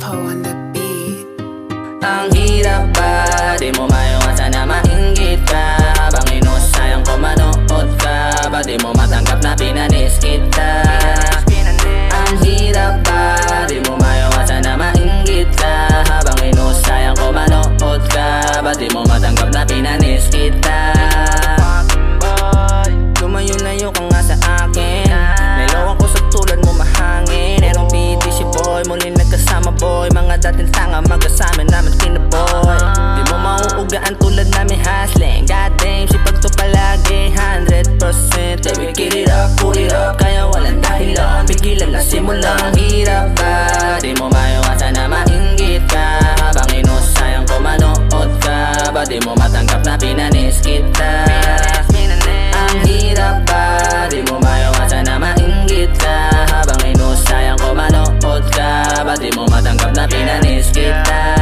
Po on the beat. Ang hirap ba? Di mo maiwasan na mainggit ka. Habang inusayang ko manood ka. Ba di mo matanggap na pinanis kita? Ang hirap ba? Di mo maiwasan na mainggit ka. Habang inusayang ko manood ka. Ba di mo matanggap na pinanis kita? Lumayo-layo ka nga sa akin. Nailaw ako sa tulad mo mahangin. Erong BTC boy, muli nagkasama boy. Mga dating tanga magkasama naman kinaboy. Di mo mauugaan tulad namin hustling. God damn, sipag to palagi 100%. Yeah, we get it up, put it up. Kaya walang dahilan, pigilan na simula. Ang hirap ba? Di mo maiwasan na mainggit ka. Habang inusayang ko manood ka. Ba di mo matanggap na pinanis kita? Ang hirap ba? Di mo maiwasan na mainggit ka. Habang inusayang ko manood ka. Ba di mo matanggap na pinanis kita?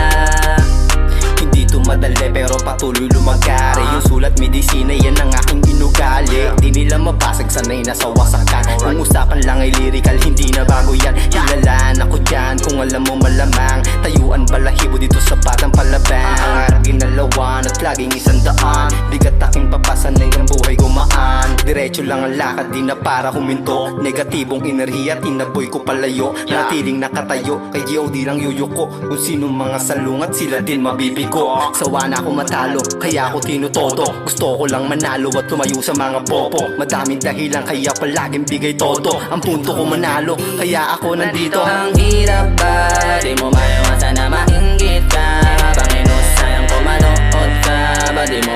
Hindi to madali pero patuloy lumagari. Yung sulat medisina yan ang aking inugali. Di nila mabasag sanay na sa wasakan. Kung usapan lang ay lyrical hindi na bago yan. Hilalaan ako dyan kung alam mo malamang. Tayuan balahibo dito sa batang palabang. Ginalawan at laging isang daan. Bigat aking papasanay ang buhay gumaan. Diretso lang ang lakad di na para huminto. Negatibong enerhiya tinaboy ko palayo. Natiling nakatayo kay G.O.D lang yuyuko. Kung sino mga salungat sila din mabibigo. Sawa na ako matalo kaya ako tinutodo. Gusto ko lang manalo at tumayo sa mga bobo. Madaming dahilan kaya palaging bigay todo. Ang punto ko manalo kaya ako nandito. Ang hirap ba? Di mo maiwasan na mainggit ka. Habang inusayang ko manood ka. Ba di mo